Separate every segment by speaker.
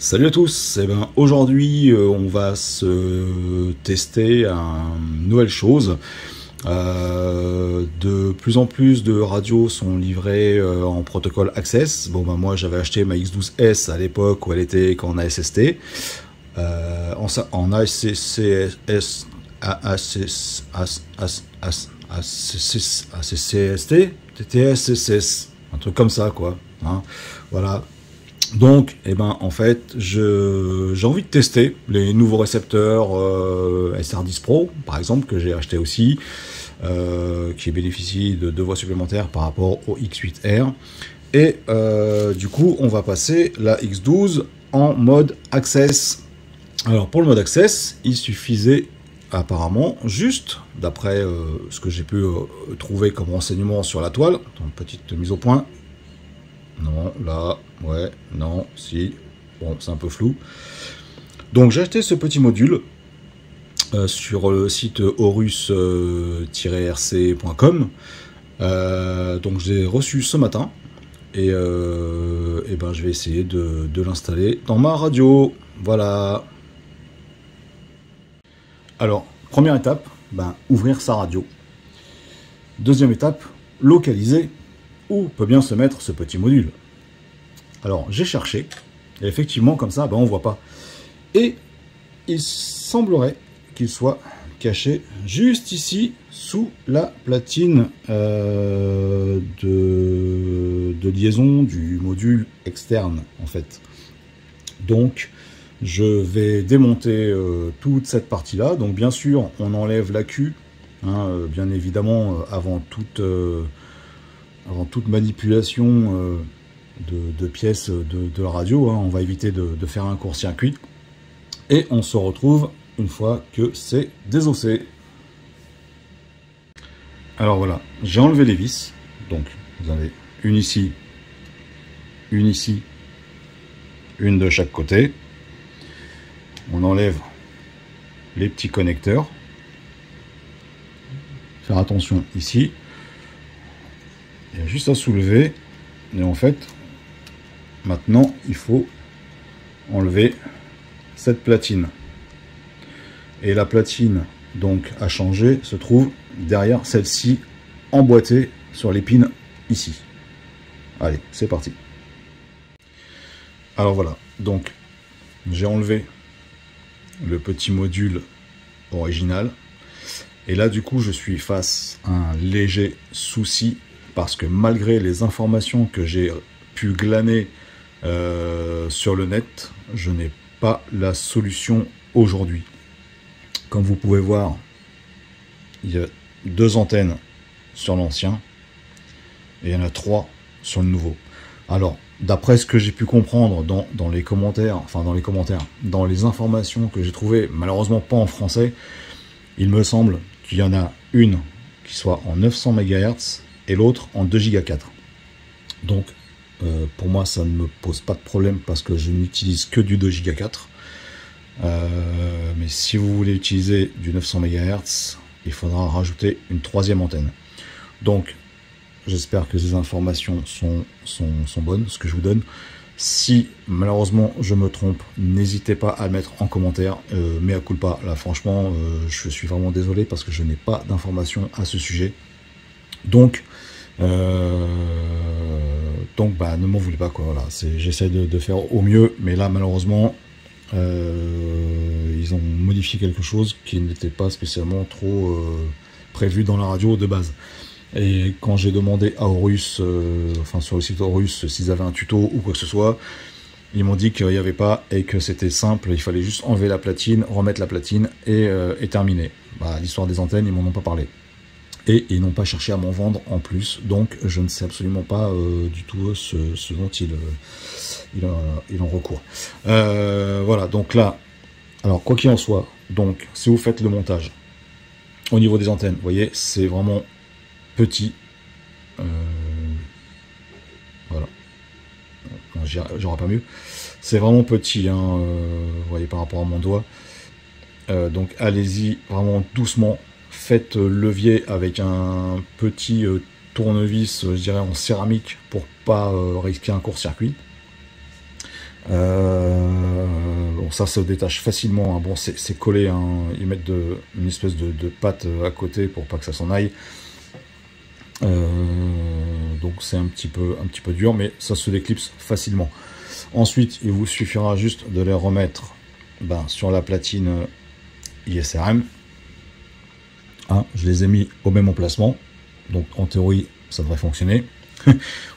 Speaker 1: Salut à tous, aujourd'hui on va se tester une nouvelle chose. De plus en plus de radios sont livrées en protocole Access. Moi j'avais acheté ma X12S à l'époque où elle était en ASST. En ACCS, ACCST, TTSSS, un truc comme ça quoi. Voilà. Donc, en fait, j'ai envie de tester les nouveaux récepteurs SR10 Pro, par exemple, que j'ai acheté aussi, qui bénéficient de 2 voix supplémentaires par rapport au X8R. Et du coup, on va passer la X12 en mode Access. Alors, pour le mode Access, il suffisait apparemment juste, d'après ce que j'ai pu trouver comme renseignement sur la toile, donc petite mise au point. Non, là, ouais, non, si. Bon, c'est un peu flou. Donc j'ai acheté ce petit module sur le site horus-rc.com. Donc je l'ai reçu ce matin. Et je vais essayer de l'installer dans ma radio. Voilà. Alors, première étape, ouvrir sa radio. Deuxième étape, localiser où peut bien se mettre ce petit module. Alors j'ai cherché, et effectivement comme ça on voit pas. Et il semblerait qu'il soit caché juste ici sous la platine de liaison du module externe en fait. Donc je vais démonter toute cette partie là. Donc bien sûr on enlève l'AQ, bien évidemment avant toute manipulation de pièces de la radio, on va éviter de faire un court-circuit. Et on se retrouve une fois que c'est désossé. Alors voilà, j'ai enlevé les vis. Donc vous avez une ici, une de chaque côté. On enlève les petits connecteurs. Faire attention ici. Il y a juste à soulever. Et en fait, maintenant, il faut enlever cette platine. Et la platine, donc, à changer, se trouve derrière celle-ci, emboîtée sur les pins ici. Allez, c'est parti. Alors voilà, donc, j'ai enlevé le petit module original. Et là, du coup, je suis face à un léger souci parce que malgré les informations que j'ai pu glaner sur le net, je n'ai pas la solution aujourd'hui. Comme vous pouvez voir, il y a 2 antennes sur l'ancien et il y en a 3 sur le nouveau. Alors, d'après ce que j'ai pu comprendre dans les commentaires, dans les informations que j'ai trouvées, malheureusement pas en français, il me semble qu'il y en a une qui soit en 900 MHz et l'autre en 2 Go 4. Donc pour moi ça ne me pose pas de problème parce que je n'utilise que du 2 Go 4. Mais si vous voulez utiliser du 900 MHz, il faudra rajouter une 3e antenne. Donc j'espère que ces informations sont bonnes, ce que je vous donne. Si malheureusement je me trompe, n'hésitez pas à le mettre en commentaire, mea culpa. Là franchement je suis vraiment désolé parce que je n'ai pas d'informations à ce sujet. Donc ne m'en voulez pas quoi. Voilà, j'essaie de faire au mieux, mais là malheureusement ils ont modifié quelque chose qui n'était pas spécialement trop prévu dans la radio de base. Et quand j'ai demandé à Horus, sur le site Horus, s'ils avaient un tuto ou quoi que ce soit, ils m'ont dit qu'il n'y avait pas et que c'était simple, il fallait juste enlever la platine, remettre la platine et terminer. L'histoire des antennes, ils m'en ont pas parlé. Et ils n'ont pas cherché à m'en vendre en plus, donc je ne sais absolument pas du tout ce dont ils ont recours. Voilà, donc là, alors quoi qu'il en soit, donc si vous faites le montage, au niveau des antennes, vous voyez, c'est vraiment petit. Voilà. J'aurai pas mieux. C'est vraiment petit, vous voyez, par rapport à mon doigt. Donc allez-y vraiment doucement. Faites levier avec un petit tournevis, je dirais en céramique, pour pas risquer un court-circuit. Bon, ça se détache facilement, hein. Bon, c'est collé, hein. Ils mettent une espèce de pâte à côté pour pas que ça s'en aille. Donc c'est un petit peu dur, mais ça se déclipse facilement. Ensuite, il vous suffira juste de les remettre sur la platine ISRM. Hein, je les ai mis au même emplacement, donc en théorie ça devrait fonctionner.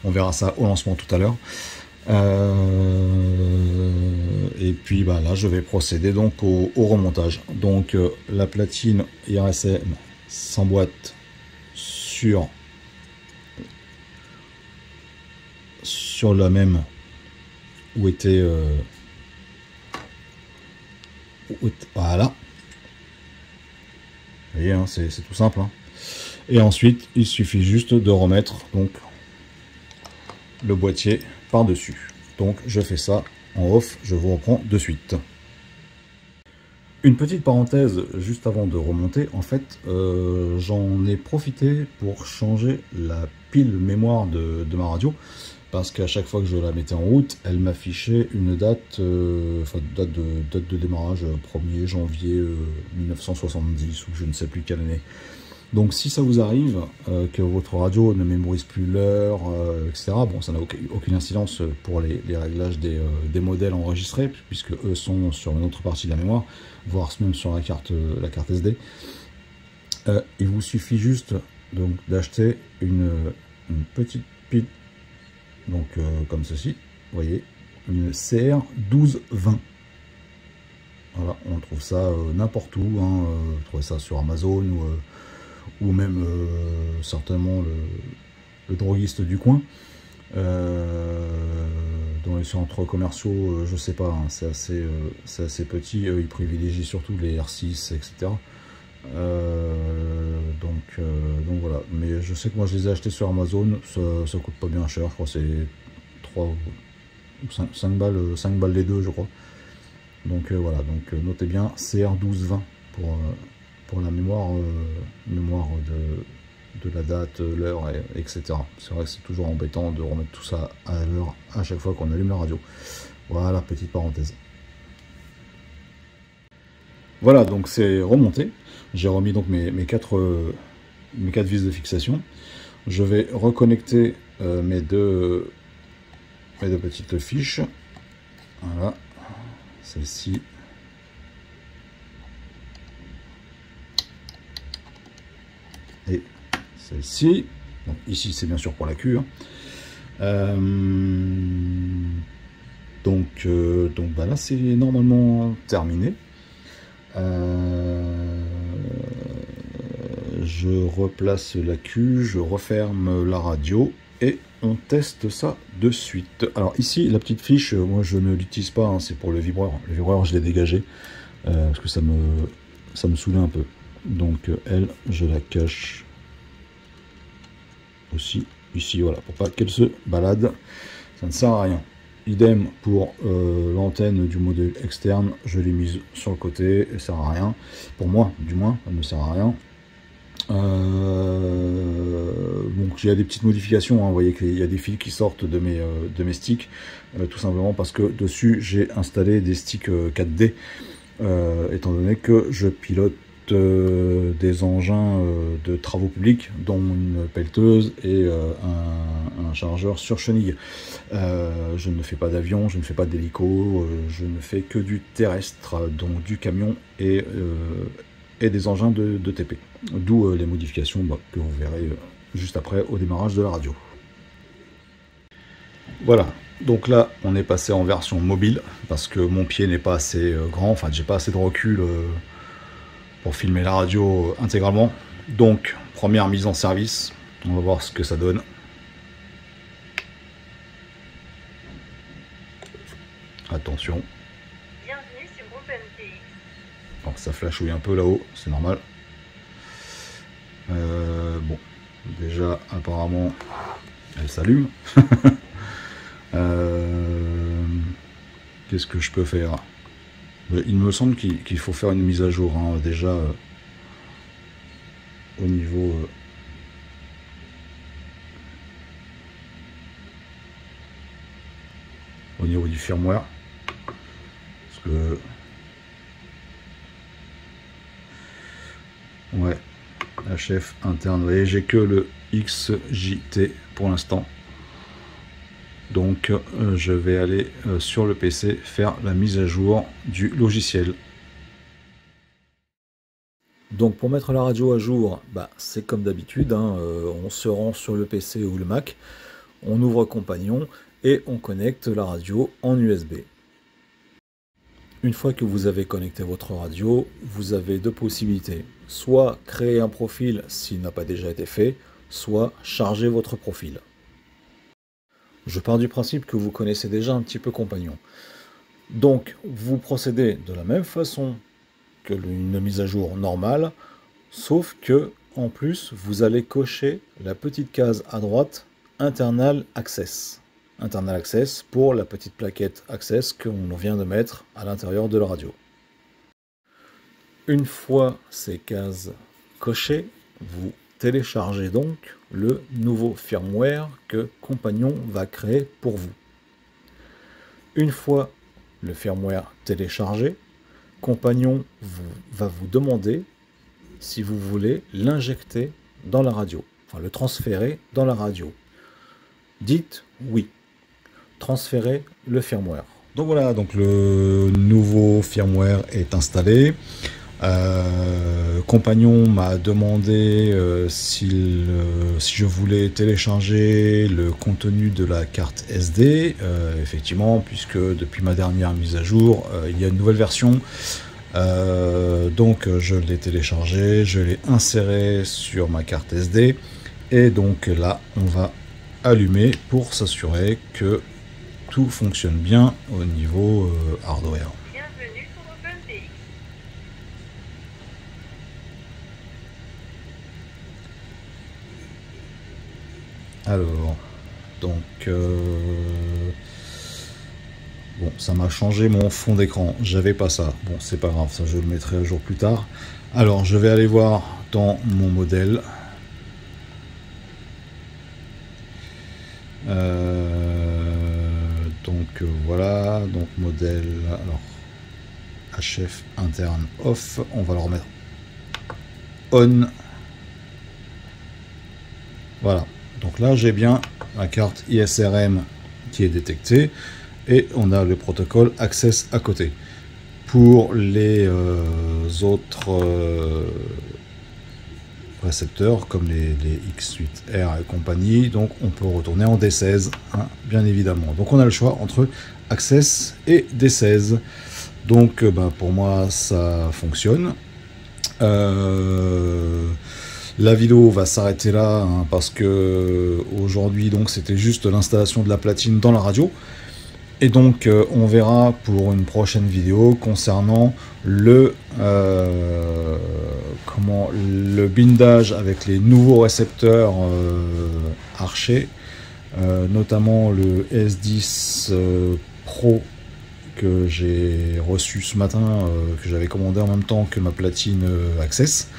Speaker 1: On verra ça au lancement tout à l'heure. Et puis là je vais procéder donc au remontage. Donc la platine IRSM s'emboîte sur la même où était voilà. Vous voyez, hein, c'est tout simple, hein. Et ensuite, il suffit juste de remettre donc le boîtier par-dessus. Donc, je fais ça en off, je vous reprends de suite. Une petite parenthèse juste avant de remonter, en fait, j'en ai profité pour changer la pile mémoire de ma radio. Parce qu'à chaque fois que je la mettais en route, elle m'affichait une date, date de démarrage 1er janvier 1970 ou je ne sais plus quelle année. Donc si ça vous arrive que votre radio ne mémorise plus l'heure, etc., bon, ça n'a aucune incidence pour les réglages des modèles enregistrés, puisque eux sont sur une autre partie de la mémoire, voire même sur la carte SD. Il vous suffit juste donc d'acheter une petite pile. Donc comme ceci, vous voyez, une CR1220. Voilà, on trouve ça n'importe où, hein, vous trouvez ça sur Amazon ou même certainement le droguiste du coin. Dans les centres commerciaux, je sais pas, hein, c'est assez petit, ils privilégient surtout les R6, etc. Donc voilà, mais je sais que moi je les ai achetés sur Amazon, ça coûte pas bien cher, je crois que c'est 3 ou 5 balles, 5 balles les deux, je crois. Donc voilà, donc notez bien CR1220 pour la mémoire, de la date, l'heure, etc. C'est vrai que c'est toujours embêtant de remettre tout ça à l'heure à chaque fois qu'on allume la radio. Voilà, petite parenthèse. Voilà, donc c'est remonté. J'ai remis donc mes quatre vis de fixation. Je vais reconnecter mes deux petites fiches. Voilà, celle-ci. Et celle-ci. Donc ici c'est bien sûr pour la Q. Hein. Donc là c'est normalement terminé. Je replace la Q, je referme la radio et on teste ça de suite. Alors ici la petite fiche, moi je ne l'utilise pas, hein, c'est pour le vibreur. Le vibreur je l'ai dégagé parce que ça me saoulait un peu. Donc elle, je la cache aussi ici, voilà, pour pas qu'elle se balade. Ça ne sert à rien. Idem pour l'antenne du modèle externe, je l'ai mise sur le côté, elle ne sert à rien. Pour moi, du moins, elle ne sert à rien. Donc il y a des petites modifications, hein. Vous voyez qu'il y a des fils qui sortent de mes sticks, tout simplement parce que dessus j'ai installé des sticks 4D, étant donné que je pilote des engins de travaux publics, dont une pelleteuse et un chargeur sur chenille. Je ne fais pas d'avion, je ne fais pas d'hélico, je ne fais que du terrestre, donc du camion et des engins de TP. D'où les modifications que vous verrez juste après au démarrage de la radio. Voilà, donc là on est passé en version mobile parce que mon pied n'est pas assez grand, enfin j'ai pas assez de recul pour filmer la radio intégralement. Donc première mise en service, on va voir ce que ça donne. Attention.
Speaker 2: Bienvenue sur OpenTX.
Speaker 1: Bon, ça flashouille un peu là-haut, c'est normal. Bon, déjà apparemment elle s'allume. Qu'est-ce que je peux faire? Il me semble qu'il faut faire une mise à jour, hein, déjà au niveau du firmware. le... Ouais, HF interne. Vous voyez, j'ai que le XJT pour l'instant. Donc je vais aller sur le PC faire la mise à jour du logiciel. Donc pour mettre la radio à jour, c'est comme d'habitude, hein, on se rend sur le PC ou le Mac, on ouvre Compagnon et on connecte la radio en USB. Une fois que vous avez connecté votre radio, vous avez deux possibilités. Soit créer un profil s'il n'a pas déjà été fait, soit charger votre profil. Je pars du principe que vous connaissez déjà un petit peu Compagnon. Donc vous procédez de la même façon que une mise à jour normale, sauf que en plus vous allez cocher la petite case à droite Internal Access. Internal Access pour la petite plaquette Access qu'on vient de mettre à l'intérieur de la radio. Une fois ces cases cochées, vous téléchargez donc le nouveau firmware que Compagnon va créer pour vous. Une fois le firmware téléchargé, Compagnon va vous demander si vous voulez l'injecter dans la radio, enfin le transférer dans la radio. Dites oui. Transférer le firmware. Donc voilà, donc le nouveau firmware est installé. Compagnon m'a demandé si je voulais télécharger le contenu de la carte SD. Effectivement, puisque depuis ma dernière mise à jour, il y a une nouvelle version. Donc je l'ai téléchargé, je l'ai inséré sur ma carte SD. Et donc là, on va allumer pour s'assurer que tout fonctionne bien au niveau hardware.
Speaker 2: Bienvenue sur OpenTX.
Speaker 1: Alors, donc, bon, ça m'a changé mon fond d'écran, j'avais pas ça. Bon, c'est pas grave, ça je le mettrai un jour plus tard. Alors, je vais aller voir dans mon modèle. Donc voilà, donc modèle, alors HF interne off, on va le remettre on. Voilà, donc là j'ai bien la carte ISRM qui est détectée et on a le protocole Access à côté. Pour les autres récepteurs comme les X8R et compagnie, donc on peut retourner en D16, hein, bien évidemment. Donc on a le choix entre Access et D16. Donc pour moi ça fonctionne. La vidéo va s'arrêter là, hein, parce que aujourd'hui donc c'était juste l'installation de la platine dans la radio. Et donc on verra pour une prochaine vidéo concernant le bindage avec les nouveaux récepteurs Archer, notamment le S10 Pro que j'ai reçu ce matin, que j'avais commandé en même temps que ma platine Access.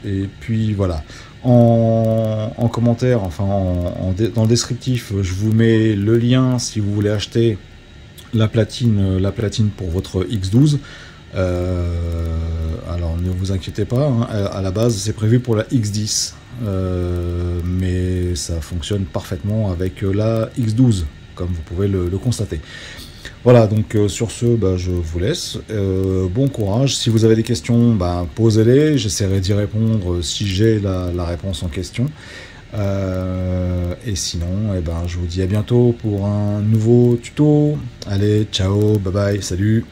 Speaker 1: Et puis voilà. En commentaire, enfin dans le descriptif, je vous mets le lien si vous voulez acheter la platine pour votre X12. Alors ne vous inquiétez pas, hein, à la base c'est prévu pour la X10, mais ça fonctionne parfaitement avec la X12, comme vous pouvez le constater. Voilà, donc sur ce, je vous laisse. Bon courage. Si vous avez des questions, posez-les. J'essaierai d'y répondre si j'ai la réponse en question. Et sinon, je vous dis à bientôt pour un nouveau tuto. Allez, ciao, bye bye, salut.